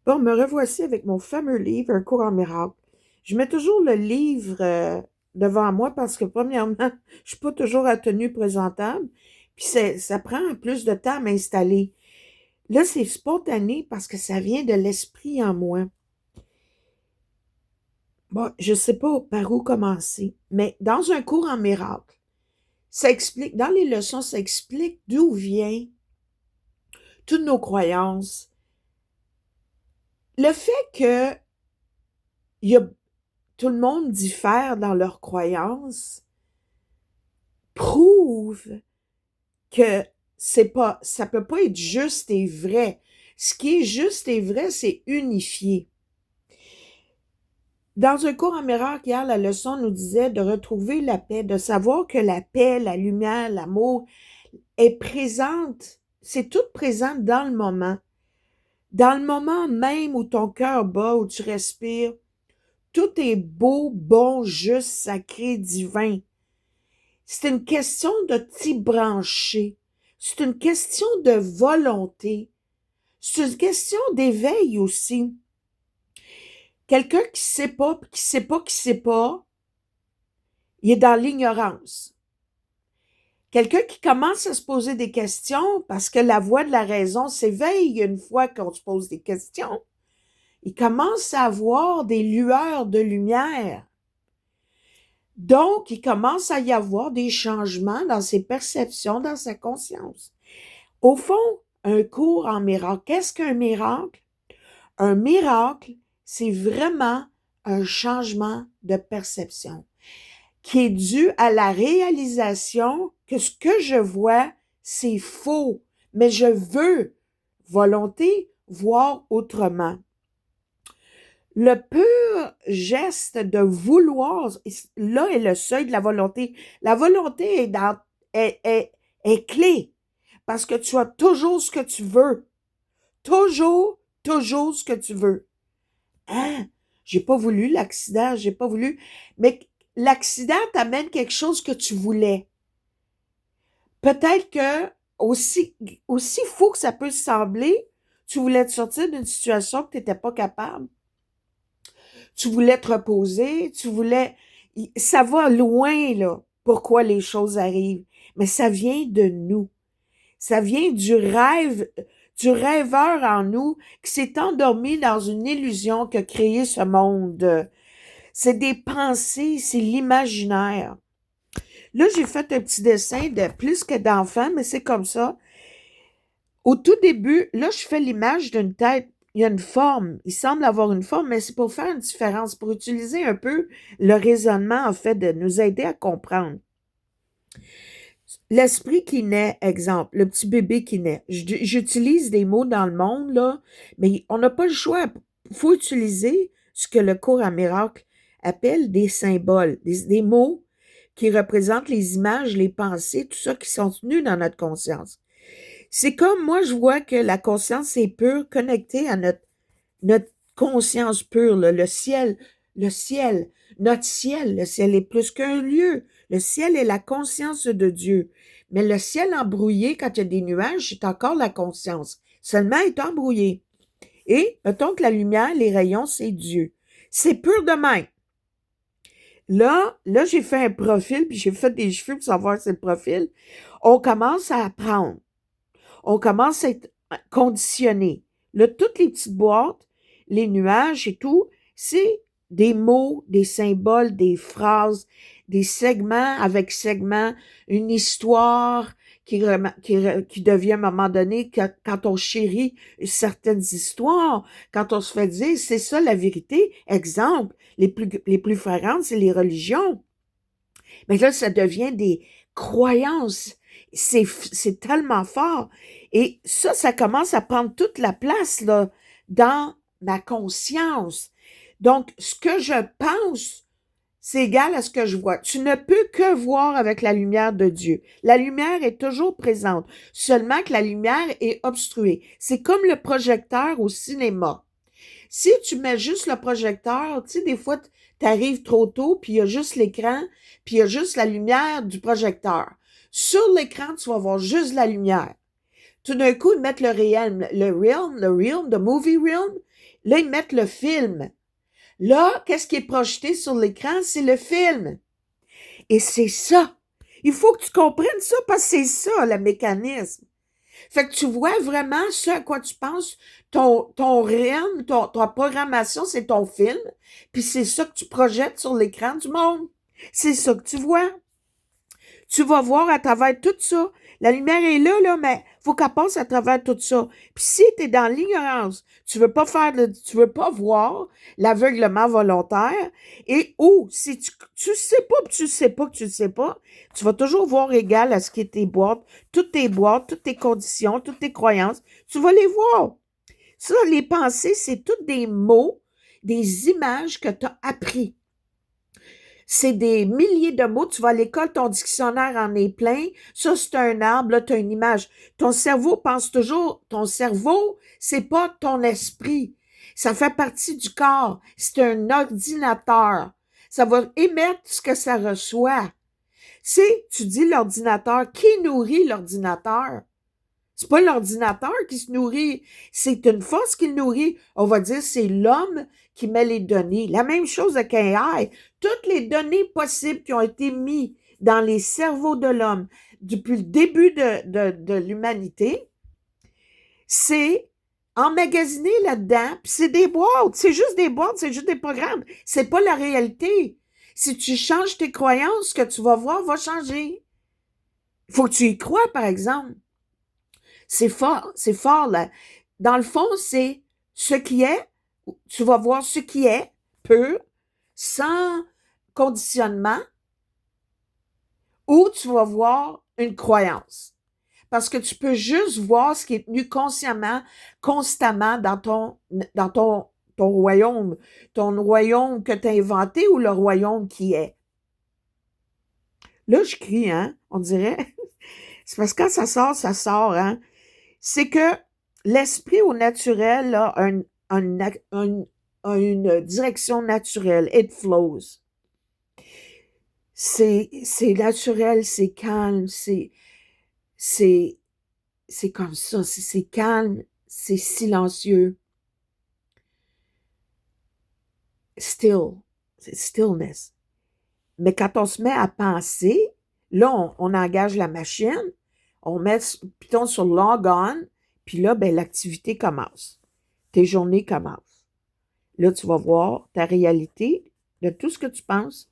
Bon, me revoici avec mon fameux livre, Un cours en miracle. Je mets toujours le livre devant moi parce que, premièrement, je suis pas toujours à tenue présentable, puis ça prend plus de temps à m'installer. Là, c'est spontané parce que ça vient de l'esprit en moi. Bon, je sais pas par où commencer, mais dans un cours en miracle, ça explique, dans les leçons, ça explique d'où vient toutes nos croyances. Le fait que il y a, tout le monde diffère dans leurs croyances, prouve que ça peut pas être juste et vrai. Ce qui est juste et vrai, c'est unifié. Dans un cours en miracle, hier, la leçon nous disait de retrouver la paix, de savoir que la paix, la lumière, l'amour est présente. C'est tout présent dans le moment. Dans le moment même où ton cœur bat, où tu respires, tout est beau, bon, juste, sacré, divin. C'est une question de t'y brancher. C'est une question de volonté. C'est une question d'éveil aussi. Quelqu'un qui sait pas, puis qui sait pas, qui sait pas, il est dans l'ignorance. Quelqu'un qui commence à se poser des questions parce que la voix de la raison s'éveille une fois qu'on se pose des questions, il commence à avoir des lueurs de lumière. Donc, il commence à y avoir des changements dans ses perceptions, dans sa conscience. Au fond, un cours en miracle. Qu'est-ce qu'un miracle? Un miracle, c'est vraiment un changement de perception qui est dû à la réalisation que ce que je vois, c'est faux, mais je veux, volonté, voir autrement. Le pur geste de vouloir, là est le seuil de la volonté. La volonté est clé parce que tu as toujours ce que tu veux. Toujours, toujours ce que tu veux. Hein? J'ai pas voulu l'accident, j'ai pas voulu. Mais l'accident t'amène quelque chose que tu voulais. Peut-être que aussi fou que ça peut sembler, tu voulais te sortir d'une situation que tu n'étais pas capable. Tu voulais te reposer, ça va loin, là, pourquoi les choses arrivent. Mais ça vient de nous. Ça vient du rêveur en nous qui s'est endormi dans une illusion qui a créé ce monde. C'est des pensées, c'est l'imaginaire. Là, j'ai fait un petit dessin de plus que d'enfants, mais c'est comme ça. Au tout début, là, je fais l'image d'une tête. Il y a une forme. Il semble avoir une forme, mais c'est pour faire une différence, pour utiliser un peu le raisonnement, en fait, de nous aider à comprendre. L'esprit qui naît, exemple, le petit bébé qui naît. J'utilise des mots dans le monde, là, mais on n'a pas le choix. Il faut utiliser ce que le cours à miracle appelle des symboles, des mots qui représentent les images, les pensées, tout ça qui sont tenus dans notre conscience. C'est comme moi, je vois que la conscience est pure, connectée à notre conscience pure, là, le ciel, notre ciel. Le ciel est plus qu'un lieu. Le ciel est la conscience de Dieu. Mais le ciel embrouillé, quand il y a des nuages, c'est encore la conscience. Seulement, il est embrouillé. Et, mettons que la lumière, les rayons, c'est Dieu. C'est pur de même. Là, j'ai fait un profil, puis j'ai fait des cheveux pour savoir c'est le profil. On commence à apprendre. On commence à être conditionné. Là, toutes les petites boîtes, les nuages et tout, c'est des mots, des symboles, des phrases, des segments avec segments, une histoire qui devient à un moment donné, quand on chérit certaines histoires, quand on se fait dire, c'est ça la vérité. Exemple, les plus fréquentes, c'est les religions. Mais là, ça devient des croyances. C'est tellement fort. Et ça commence à prendre toute la place, là, dans ma conscience. Donc, ce que je pense, c'est égal à ce que je vois. Tu ne peux que voir avec la lumière de Dieu. La lumière est toujours présente, seulement que la lumière est obstruée. C'est comme le projecteur au cinéma. Si tu mets juste le projecteur, tu sais, des fois, tu arrives trop tôt, puis il y a juste l'écran, puis il y a juste la lumière du projecteur. Sur l'écran, tu vas voir juste la lumière. Tout d'un coup, ils mettent le realm, the movie realm, Là, ils mettent le film. Là, qu'est-ce qui est projeté sur l'écran? C'est le film. Et c'est ça. Il faut que tu comprennes ça parce que c'est ça, le mécanisme. Fait que tu vois vraiment ce à quoi tu penses, ton rythme, ta programmation, c'est ton film, puis c'est ça que tu projettes sur l'écran du monde. C'est ça que tu vois. Tu vas voir à travers tout ça. La lumière est là, mais faut qu'elle passe à travers tout ça. Puis si tu es dans l'ignorance, tu veux pas voir l'aveuglement volontaire, ou si tu sais pas, tu sais pas que tu sais pas, tu vas toujours voir égal à ce qui est tes boîtes, toutes tes conditions, toutes tes croyances, tu vas les voir. Ça, les pensées, c'est toutes des mots, des images que tu as appris. C'est des milliers de mots. Tu vas à l'école, ton dictionnaire en est plein. Ça, c'est un arbre, là, tu as une image. Ton cerveau pense toujours, ton cerveau, c'est pas ton esprit. Ça fait partie du corps. C'est un ordinateur. Ça va émettre ce que ça reçoit. Tu dis l'ordinateur. Qui nourrit l'ordinateur? C'est pas l'ordinateur qui se nourrit, c'est une force qui le nourrit. On va dire c'est l'homme qui met les données. La même chose avec un AI. Toutes les données possibles qui ont été mises dans les cerveaux de l'homme depuis le début de l'humanité, c'est emmagasiné là-dedans, puis c'est des boîtes, c'est juste des boîtes, c'est juste des programmes. C'est pas la réalité. Si tu changes tes croyances, ce que tu vas voir va changer. Il faut que tu y crois, par exemple. C'est fort, là. Dans le fond, c'est ce qui est, tu vas voir ce qui est, pur, sans conditionnement, ou tu vas voir une croyance. Parce que tu peux juste voir ce qui est tenu consciemment, constamment dans ton royaume que tu as inventé ou le royaume qui est. Là, je crie, hein, on dirait. C'est parce que quand ça sort, hein. C'est que l'esprit au naturel a une direction naturelle. It flows. C'est naturel, c'est calme, c'est comme ça. C'est calme, c'est silencieux. Still. C'est stillness. Mais quand on se met à penser, là, on engage la machine, on met Python sur log on, puis là, ben, l'activité commence. Tes journées commencent. Là, tu vas voir ta réalité de tout ce que tu penses.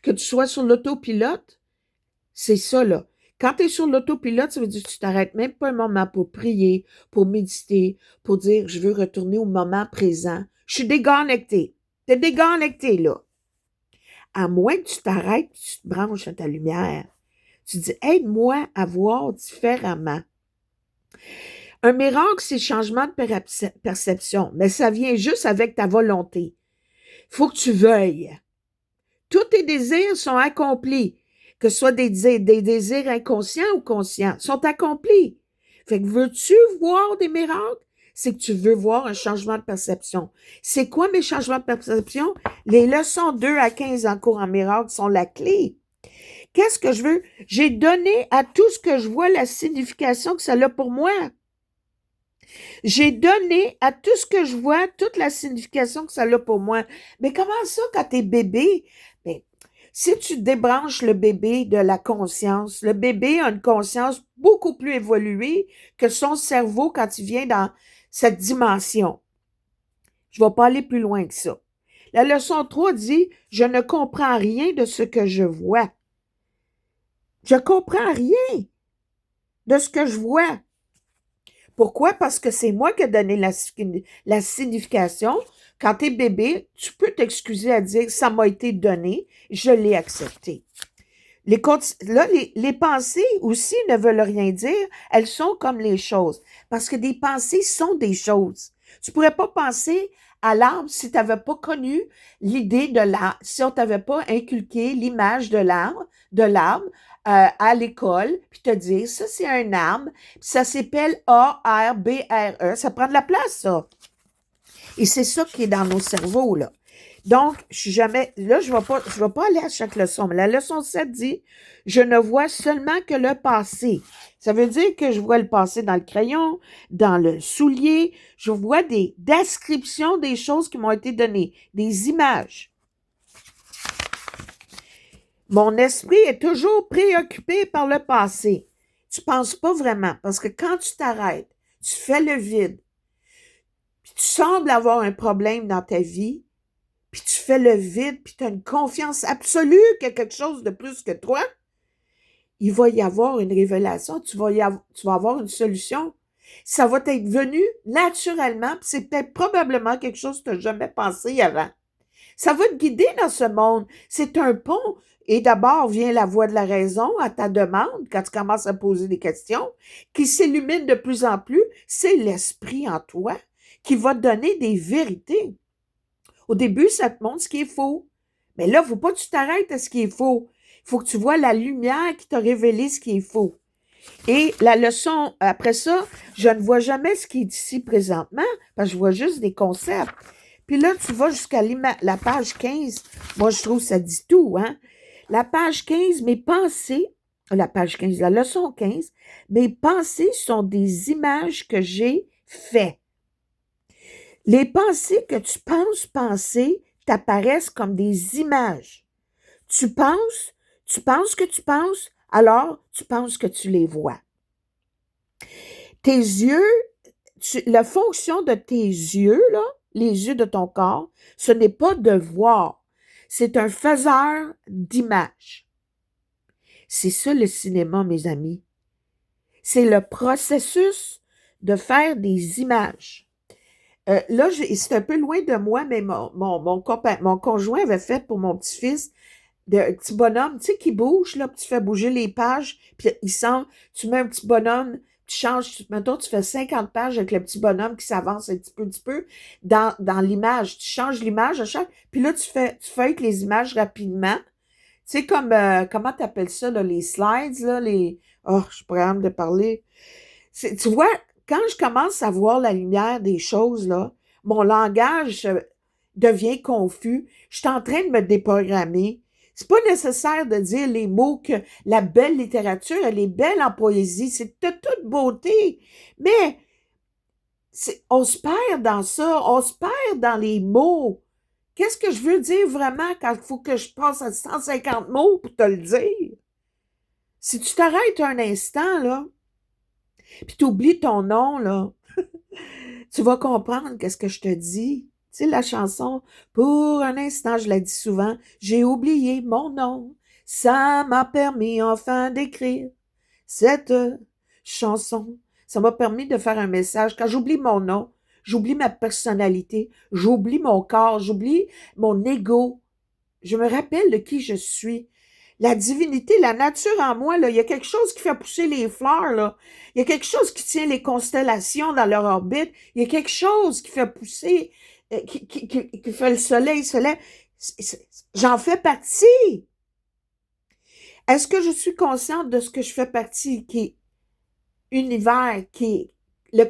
Que tu sois sur l'autopilote, c'est ça, là. Quand tu es sur l'autopilote, ça veut dire que tu t'arrêtes même pas un moment pour prier, pour méditer, pour dire « je veux retourner au moment présent ». Je suis déconnecté. Tu es déconnecté, là. À moins que tu t'arrêtes, tu te branches à ta lumière. Tu dis « aide-moi à voir différemment ». Un miracle, c'est le changement de perception, mais ça vient juste avec ta volonté. Il faut que tu veuilles. Tous tes désirs sont accomplis, que ce soit des désirs inconscients ou conscients, sont accomplis. Fait que veux-tu voir des miracles? C'est que tu veux voir un changement de perception. C'est quoi mes changements de perception? Les leçons 2 à 15 en cours en miracle sont la clé. Qu'est-ce que je veux? J'ai donné à tout ce que je vois la signification que ça a pour moi. J'ai donné à tout ce que je vois toute la signification que ça a pour moi. Mais comment ça, quand t'es bébé? Ben, si tu débranches le bébé de la conscience, le bébé a une conscience beaucoup plus évoluée que son cerveau quand il vient dans cette dimension. Je ne vais pas aller plus loin que ça. La leçon 3 dit « Je ne comprends rien de ce que je vois. » Je comprends rien de ce que je vois. Pourquoi? Parce que c'est moi qui ai donné la signification. Quand tu es bébé, tu peux t'excuser à dire « ça m'a été donné, je l'ai accepté ». Les pensées aussi ne veulent rien dire, elles sont comme les choses. Parce que des pensées sont des choses. Tu pourrais pas penser à l'arbre si tu n'avais pas connu l'idée de l'arbre, si on t'avait pas inculqué l'image de l'arbre, à l'école, puis te dire, ça c'est un arbre, puis ça s'appelle A-R-B-R-E, ça prend de la place, ça. Et c'est ça qui est dans nos cerveaux, là. Donc, je suis jamais, là, je vais pas aller à chaque leçon, mais la leçon 7 dit, je ne vois seulement que le passé. Ça veut dire que je vois le passé dans le crayon, dans le soulier, je vois des descriptions des choses qui m'ont été données, des images. Mon esprit est toujours préoccupé par le passé. Tu penses pas vraiment, parce que quand tu t'arrêtes, tu fais le vide, puis tu sembles avoir un problème dans ta vie, puis tu fais le vide, puis tu as une confiance absolue qu'il y a quelque chose de plus que toi, il va y avoir une révélation, tu vas avoir une solution. Ça va t'être venu naturellement, puis c'est peut-être probablement quelque chose que tu n'as jamais pensé avant. Ça va te guider dans ce monde. C'est un pont. Et d'abord vient la voix de la raison à ta demande, quand tu commences à poser des questions, qui s'illumine de plus en plus. C'est l'esprit en toi qui va te donner des vérités. Au début, ça te montre ce qui est faux. Mais là, il ne faut pas que tu t'arrêtes à ce qui est faux. Il faut que tu vois la lumière qui t'a révélé ce qui est faux. Et la leçon, après ça, je ne vois jamais ce qui est ici présentement, parce que je vois juste des concepts. Puis là, tu vas jusqu'à la page 15. Moi, je trouve que ça dit tout, hein? La page 15, mes pensées, la page 15, la leçon 15, mes pensées sont des images que j'ai faites. Les pensées que tu penses penser t'apparaissent comme des images. Tu penses que tu penses, alors tu penses que tu les vois. Tes yeux, la fonction de tes yeux, là, les yeux de ton corps, ce n'est pas de voir, c'est un faiseur d'images. C'est ça le cinéma, mes amis. C'est le processus de faire des images. Là, c'est un peu loin de moi, mais mon conjoint avait fait pour mon petit-fils un petit bonhomme, tu sais, qui bouge, là, puis tu fais bouger les pages, puis il semble, tu mets un petit bonhomme, tu changes, mettons, tu fais 50 pages avec le petit bonhomme qui s'avance un petit peu dans l'image. Tu changes l'image à chaque, puis là, tu feuilles les images rapidement. Tu sais, comme, comment t'appelles ça, là, les slides, là, je suis pas capable de parler. Tu vois, quand je commence à voir la lumière des choses, là, mon langage devient confus. Je suis en train de me déprogrammer. C'est pas nécessaire de dire les mots que la belle littérature, elle est belle en poésie, c'est de toute beauté. Mais on se perd dans ça, on se perd dans les mots. Qu'est-ce que je veux dire vraiment quand il faut que je passe à 150 mots pour te le dire? Si tu t'arrêtes un instant, là, puis tu oublies ton nom, là, tu vas comprendre qu'est-ce que je te dis. Tu sais, la chanson, pour un instant, je la dis souvent, j'ai oublié mon nom. Ça m'a permis enfin d'écrire cette chanson. Ça m'a permis de faire un message. Quand j'oublie mon nom, j'oublie ma personnalité, j'oublie mon corps, j'oublie mon ego. Je me rappelle de qui je suis. La divinité, la nature en moi, là, il y a quelque chose qui fait pousser les fleurs, là. Il y a quelque chose qui tient les constellations dans leur orbite. Il y a quelque chose qui fait pousser, qui fait le soleil se lève. J'en fais partie. Est-ce que je suis consciente de ce que je fais partie, qui est univers, qui est le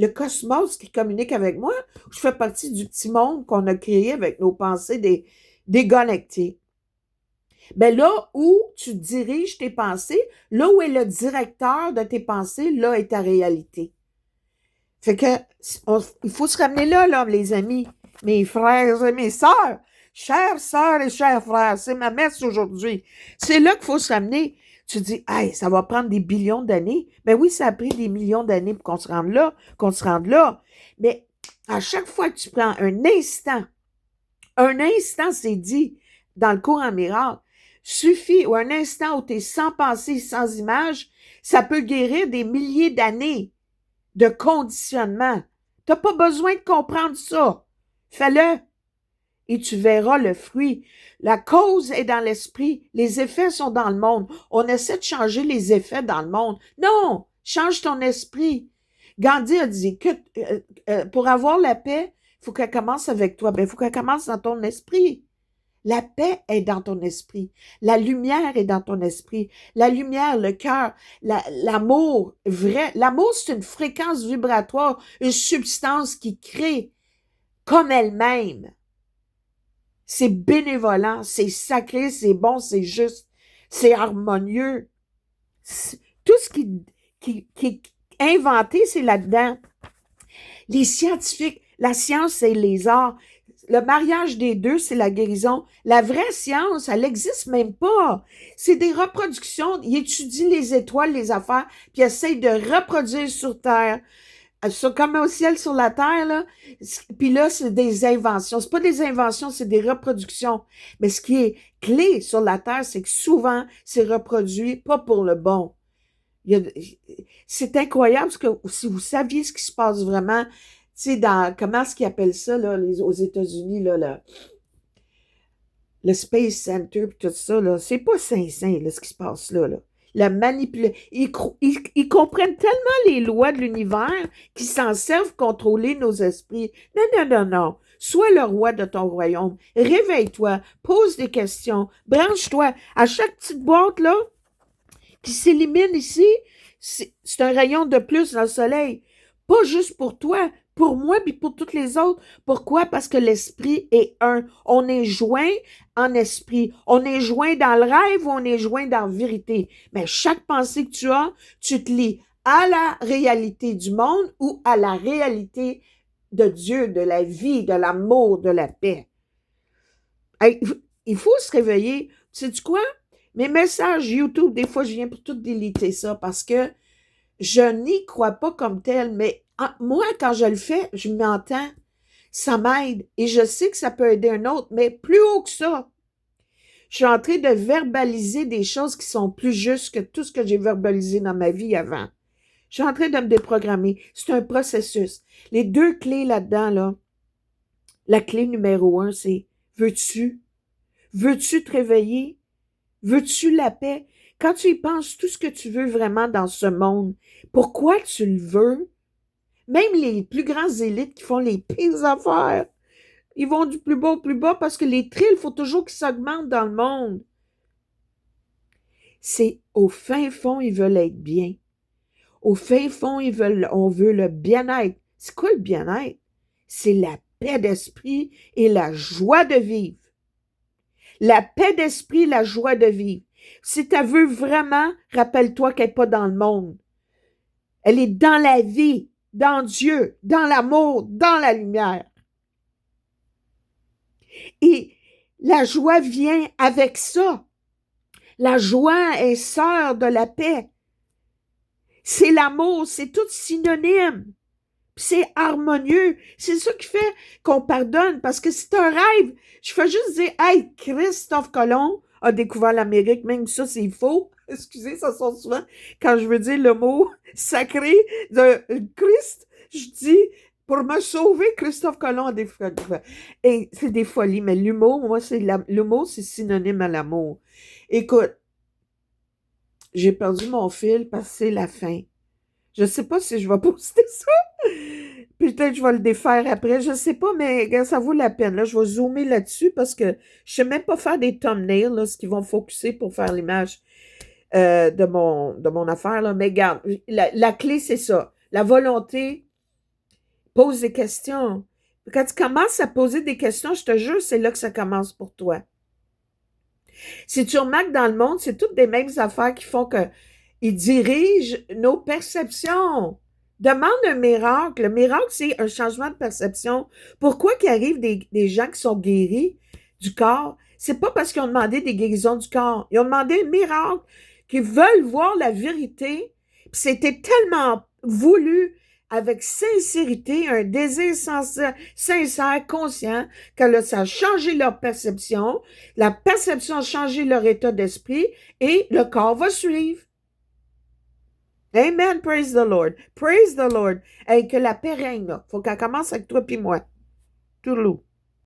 cosmos qui communique avec moi? Je fais partie du petit monde qu'on a créé avec nos pensées déconnectées. Ben là où tu diriges tes pensées, là où est le directeur de tes pensées, là est ta réalité. Fait que, il faut se ramener là, les amis, mes frères et mes sœurs, chères sœurs et chers frères, c'est ma messe aujourd'hui. C'est là qu'il faut se ramener. Tu dis, hey, ça va prendre des billions d'années. Ben oui, ça a pris des millions d'années pour qu'on se rende là. Mais à chaque fois que tu prends un instant, c'est dit dans le cours en miracle, suffit, ou un instant où tu es sans pensée, sans image, ça peut guérir des milliers d'années de conditionnement. Tu n'as pas besoin de comprendre ça. Fais-le et tu verras le fruit. La cause est dans l'esprit. Les effets sont dans le monde. On essaie de changer les effets dans le monde. Non! Change ton esprit. Gandhi a dit que pour avoir la paix, il faut qu'elle commence avec toi. Ben, il faut qu'elle commence dans ton esprit. La paix est dans ton esprit. La lumière est dans ton esprit. La lumière, le cœur, l'amour vrai. L'amour, c'est une fréquence vibratoire, une substance qui crée comme elle-même. c'est bénévolent, c'est sacré, c'est bon, c'est juste, c'est harmonieux. Tout ce qui est inventé, c'est là-dedans. Les scientifiques, la science, c'est les arts. Le mariage des deux, c'est la guérison. La vraie science, elle n'existe même pas. C'est des reproductions. Ils étudient les étoiles, les affaires, puis ils essayent de reproduire sur Terre. Comme au ciel, sur la terre, là. Puis là, c'est des inventions. C'est pas des inventions, c'est des reproductions. Mais ce qui est clé sur la terre, c'est que souvent, c'est reproduit pas pour le bon. C'est incroyable parce que si vous saviez ce qui se passe vraiment, tu sais, comment est-ce qu'ils appellent ça, là, aux États-Unis, là, le Space Center, puis tout ça, là, c'est pas sain, là, ce qui se passe là. La manipulation. Ils comprennent tellement les lois de l'univers qu'ils s'en servent pour contrôler nos esprits. Non. Sois le roi de ton royaume. Réveille-toi. Pose des questions. Branche-toi. À chaque petite boîte, là, qui s'élimine ici, c'est un rayon de plus dans le soleil. Pas juste pour toi, pour moi, puis pour toutes les autres. Pourquoi? Parce que l'esprit est un. On est joint en esprit. On est joint dans le rêve ou on est joint dans la vérité. Mais chaque pensée que tu as, tu te lis à la réalité du monde ou à la réalité de Dieu, de la vie, de l'amour, de la paix. Hey, il faut se réveiller. Sais-tu quoi? Mes messages YouTube, des fois, je viens pour tout déliter ça parce que je n'y crois pas comme tel, mais moi, quand je le fais, je m'entends, ça m'aide et je sais que ça peut aider un autre, mais plus haut que ça. Je suis en train de verbaliser des choses qui sont plus justes que tout ce que j'ai verbalisé dans ma vie avant. Je suis en train de me déprogrammer. C'est un processus. Les deux clés là-dedans, là, la clé numéro 1, c'est veux-tu? Veux-tu te réveiller? Veux-tu la paix? Quand tu y penses, tout ce que tu veux vraiment dans ce monde, pourquoi tu le veux? Même les plus grands élites qui font les pires affaires, ils vont du plus bas au plus bas parce que les trilles, il faut toujours qu'ils s'augmentent dans le monde. C'est au fin fond, ils veulent être bien. Au fin fond, on veut le bien-être. C'est quoi le bien-être? C'est la paix d'esprit et la joie de vivre. La paix d'esprit, la joie de vivre. Si tu veux vraiment, rappelle-toi qu'elle n'est pas dans le monde. Elle est dans la vie, dans Dieu, dans l'amour, dans la lumière. Et la joie vient avec ça. La joie est sœur de la paix. C'est l'amour, c'est tout synonyme. C'est harmonieux. C'est ça qui fait qu'on pardonne. Parce que c'est un rêve. Je fais juste dire, hey, Christophe Colomb a découvert l'Amérique. Même ça, c'est faux. Excusez, ça sort souvent. Quand je veux dire le mot sacré de Christ, je dis, pour me sauver, Christophe Colomb a découvert. Et c'est des folies. Mais l'humour, moi, l'humour, c'est synonyme à l'amour. Écoute, j'ai perdu mon fil parce que c'est la fin. Je sais pas si je vais poster ça. Peut-être que je vais le défaire après. Je sais pas, mais ça vaut la peine. Là, je vais zoomer là-dessus parce que je sais même pas faire des thumbnails, là, ce qu'ils vont focuser pour faire l'image de mon affaire. Là. Mais regarde, la clé, c'est ça. La volonté, pose des questions. Quand tu commences à poser des questions, je te jure, c'est là que ça commence pour toi. Si tu remarques dans le monde, c'est toutes des mêmes affaires qui font que ils dirigent nos perceptions. Demande un miracle. Le miracle, c'est un changement de perception. Pourquoi qu'il arrive des gens qui sont guéris du corps? C'est pas parce qu'ils ont demandé des guérisons du corps. Ils ont demandé un miracle, qu'ils veulent voir la vérité. Puis c'était tellement voulu, avec sincérité, un désir sincère, conscient, que là, ça a changé leur perception. La perception a changé leur état d'esprit et le corps va suivre. Amen, praise the Lord. Praise the Lord. Et que la paix règne, là. Faut qu'elle commence avec toi puis moi. Tourlou.